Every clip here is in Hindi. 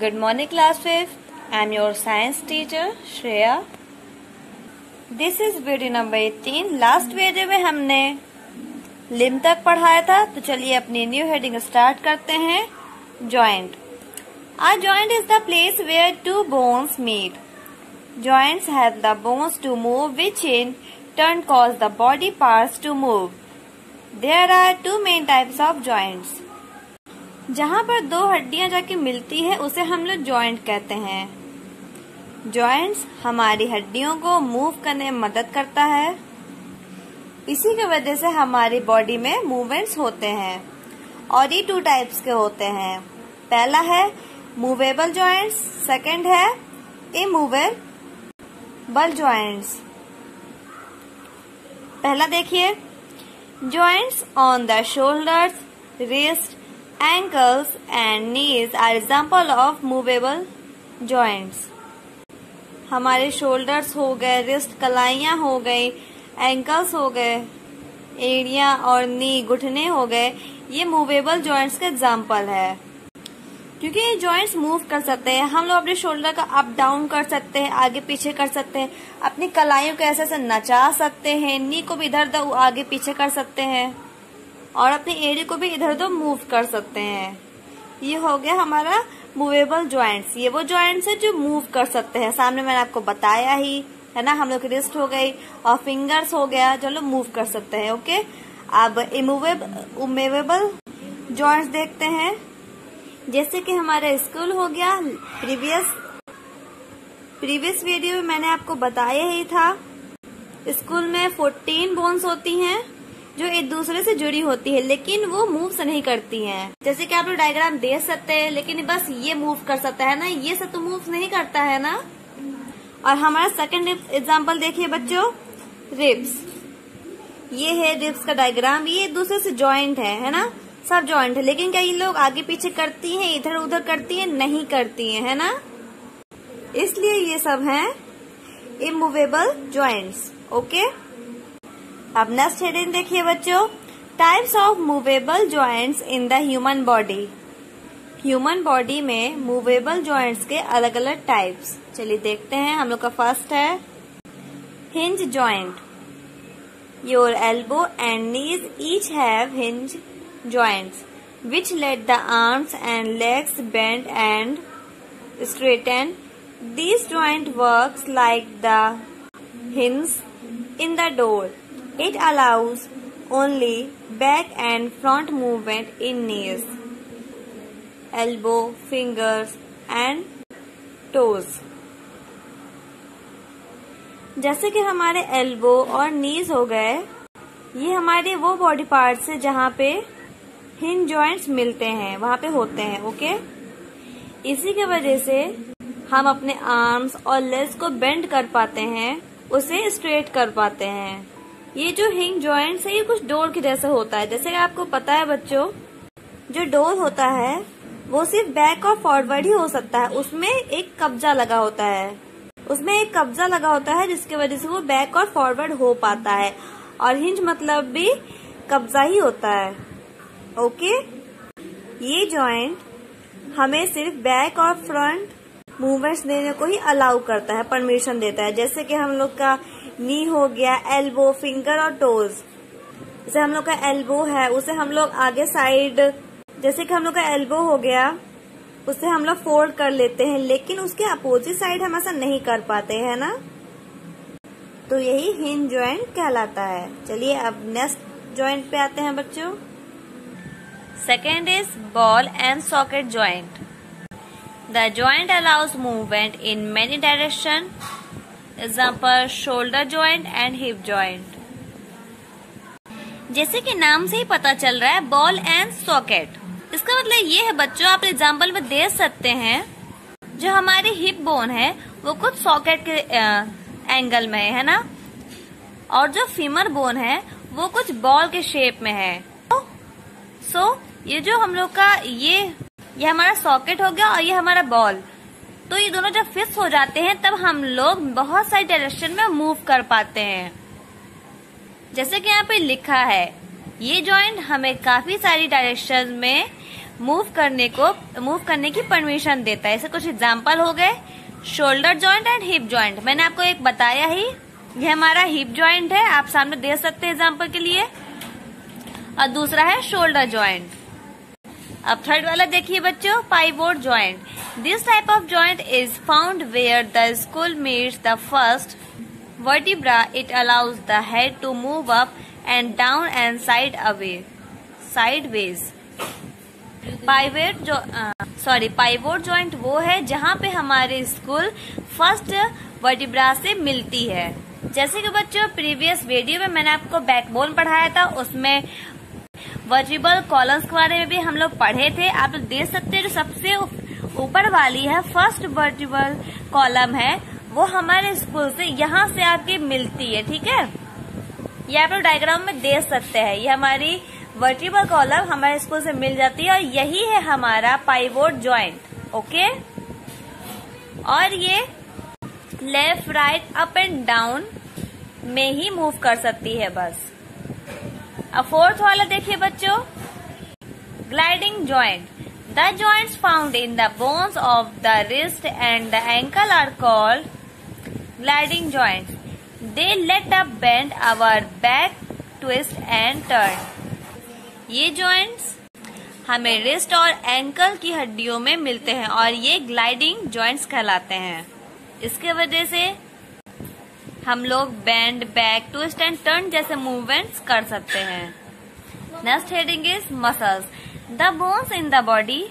Good morning class 5th. I am your science teacher Shreya. This is video number 18. Last video में हमने लिम्ब तक पढ़ाया था, तो चलिए अपनी न्यू हेडिंग स्टार्ट करते हैं. Joint. A joint is the place where two bones meet. Joints help the bones to move, which in turn cause the body parts to move. There are two main types of joints. जहाँ पर दो हड्डियाँ जाके मिलती है उसे हम लोग जॉइंट कहते हैं. जॉइंट्स हमारी हड्डियों को मूव करने में मदद करता है. इसी की वजह से हमारी बॉडी में मूवमेंट्स होते हैं और ये टू टाइप्स के होते हैं. पहला है मूवेबल जॉइंट्स, सेकंड है इमूवेबल जॉइंट्स. पहला देखिए, joints on the shoulders, wrist, ankles and knees are example of movable joints. हमारे शोल्डर्स हो गए, रिस्ट कलाइयां हो गई, एंकल्स हो गए, एड़ियां और नी घुटने हो गए, ये मूवेबल जॉइंट्स का एग्जाम्पल है. क्योंकि ये जॉइंट्स मूव कर सकते हैं. हम लोग अपने शोल्डर का अप डाउन कर सकते हैं, आगे पीछे कर सकते हैं, अपनी कलाइयों को ऐसे नचा सकते हैं, नी को भी इधर उधर आगे पीछे कर सकते हैं और अपनी एड़ी को भी इधर उधर मूव कर सकते हैं. ये हो गया हमारा मूवेबल जॉइंट्स. ये वो जॉइंट्स है जो मूव कर सकते हैं. सामने मैंने आपको बताया ही है ना. हम लोग की रिस्ट हो गई और फिंगर्स हो गया जो लोग मूव कर सकते हैं. ओके, अब इमूवेबल जॉइंट्स देखते हैं. जैसे कि हमारा स्कूल हो गया. प्रीवियस वीडियो में मैंने आपको बताया ही था. स्कूल में 14 बोन्स होती हैं जो एक दूसरे से जुड़ी होती है, लेकिन वो मूव नहीं करती हैं. जैसे कि आप लोग डायग्राम देख सकते हैं, लेकिन बस ये मूव कर सकता है ना, ये सब तो मूव नहीं करता है ना. और हमारा सेकंड एग्जांपल देखिए बच्चों, रिब्स. ये है रिब्स का डायग्राम. ये एक दूसरे से जॉइंट है ना, सब जॉइंट है. लेकिन क्या ये लोग आगे पीछे करती हैं, इधर उधर करती हैं? नहीं करती है ना. इसलिए ये सब हैं इमूवेबल जॉइंट्स. ओके, अब नेक्स्ट हेडिंग देखिए बच्चों, types of movable joints in the human body. Human body में मूवेबल जॉइंट्स के अलग अलग टाइप्स. चलिए देखते हैं. हम लोग का फर्स्ट है hinge joint. Your elbow and knees each have hinge joints which let the arms and legs bend and straighten. This joint works like the hinge in the door. It allows only back and front movement in knees, elbow, fingers and toes. जैसे कि हमारे एल्बो और नीज हो गए, ये हमारे वो बॉडी पार्ट्स है जहाँ पे हिंज जॉइंट्स मिलते हैं, वहाँ पे होते हैं. ओके, इसी की वजह से हम अपने आर्म्स और लेग्स को बेंड कर पाते हैं, उसे स्ट्रेट कर पाते हैं. ये जो हिंज जॉइंट्स है ये कुछ डोर की जैसे होता है. जैसे कि आपको पता है बच्चों, जो डोर होता है वो सिर्फ बैक और फॉरवर्ड ही हो सकता है. उसमें एक कब्जा लगा होता है, जिसकी वजह से वो बैक और फॉरवर्ड हो पाता है. और हिंज मतलब भी कब्जा ही होता है. ओके, ये जॉइंट हमें सिर्फ बैक और फ्रंट मूवमेंट्स देने को ही अलाउ करता है, परमिशन देता है. जैसे कि हम लोग का नी हो गया, एल्बो, फिंगर और टोज. जैसे हम लोग का एल्बो है उसे हम लोग आगे साइड, जैसे कि हम लोग का एल्बो हो गया उसे हम लोग फोल्ड कर लेते हैं, लेकिन उसके अपोजिट साइड हम ऐसा नहीं कर पाते है ना. तो यही हिंज जॉइंट कहलाता है. चलिए अब नेक्स्ट जॉइंट पे आते हैं बच्चों. Second is ball and socket joint. The joint allows movement in many directions. Example, shoulder joint and hip joint. जैसे कि नाम से ही पता चल रहा है, बॉल एंड सॉकेट. इसका मतलब ये है बच्चों, आप एग्जाम्पल में देख सकते हैं, जो हमारी हिप बोन है वो कुछ सॉकेट के एंगल में है ना, और जो फीमर बोन है वो कुछ बॉल के शेप में है. सो ये जो हम लोग का ये हमारा सॉकेट हो गया और ये हमारा बॉल. तो ये दोनों जब फिक्स हो जाते हैं तब हम लोग बहुत सारी डायरेक्शन में मूव कर पाते हैं. जैसे कि यहाँ पे लिखा है, ये जॉइंट हमें काफी सारी डायरेक्शन में मूव करने की परमिशन देता है। ऐसे कुछ एग्जाम्पल हो गए, shoulder joint and hip joint. मैंने आपको एक बताया ही, ये हमारा हिप जॉइंट है, आप सामने दे सकते हैं एग्जाम्पल के लिए, और दूसरा है शोल्डर जॉइंट। अब थर्ड वाला देखिए बच्चों, pivot joint. This type of joint is found where the skull meets the first vertebra. It allows the head to move up and down and sideways. Pivot joint वो है जहाँ पे हमारे स्कूल फर्स्ट वर्टिब्रा से मिलती है। जैसे कि बच्चों प्रीवियस वीडियो में मैंने आपको बैकबोन पढ़ाया था, उसमें वर्टिब्रल कॉलम्स के बारे में भी हम लोग पढ़े थे। आप लोग देख सकते हैं जो सबसे ऊपर वाली है फर्स्ट वर्टिब्रल कॉलम है, वो हमारे स्कूल से यहाँ से आपकी मिलती है। ठीक है, ये आप लोग डायग्राम में देख सकते हैं। ये हमारी वर्टिब्रल कॉलम हमारे स्कूल से मिल जाती है और यही है हमारा पाइवोट जॉइंट। ओके, और ये left right up and down में ही मूव कर सकती है बस। अब फोर्थ वाला देखिए बच्चों, gliding joint. The joints found in the bones of the wrist and the ankle are called gliding joints. They let us bend our back, twist and turn. ये joints हमें रिस्ट और एंकल की हड्डियों में मिलते हैं और ये ग्लाइडिंग जॉइंट्स कहलाते हैं। इसके वजह से हम लोग bend, back, twist and turn जैसे मूवमेंट्स कर सकते हैं। Next heading is muscles. The bones in the body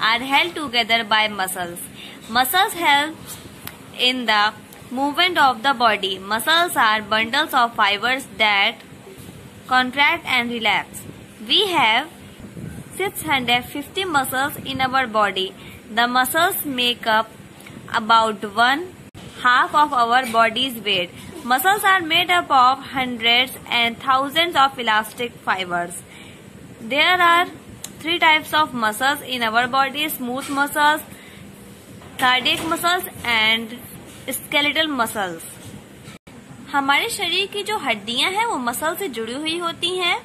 are held together by muscles. Muscles help in the movement of the body. Muscles are bundles of fibers that contract and relax. We have 650 muscles in our body. The muscles make up about 1/2 of our body's weight. Muscles are made up of hundreds and thousands of elastic fibers. There are 3 types of muscles in our body: smooth muscles, cardiac muscles and skeletal muscles. हमारे शरीर की जो हड्डियां हैं वो मसल से जुड़ी हुई होती हैं।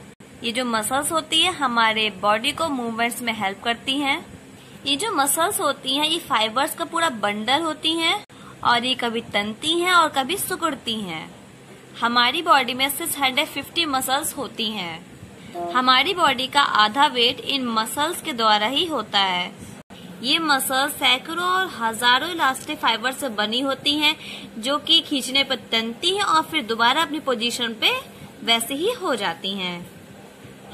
ये जो मसल्स होती है हमारे बॉडी को मूवमेंट्स में हेल्प करती हैं। ये जो मसल्स होती हैं ये फाइबर्स का पूरा बंडल होती हैं और ये कभी तनती हैं और कभी सिकुड़ती हैं। हमारी बॉडी में 650 मसल्स होती हैं। हमारी बॉडी का आधा वेट इन मसल्स के द्वारा ही होता है। ये मसल्स सैकड़ों और हजारों इलास्टिक फाइबर से बनी होती हैं जो कि खींचने पर तनती हैं और फिर दोबारा अपनी पोजीशन पे वैसे ही हो जाती हैं।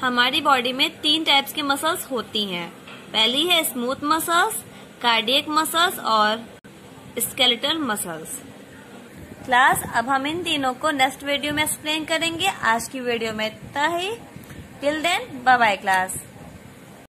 हमारी बॉडी में 3 टाइप्स के मसल्स होती हैं। पहली है स्मूथ मसल्स, कार्डियक मसल्स और स्केलेटल मसल्स। क्लास अब हम इन तीनों को नेक्स्ट वीडियो में एक्सप्लेन करेंगे। आज की वीडियो में इतना ही। Till then, bye bye class.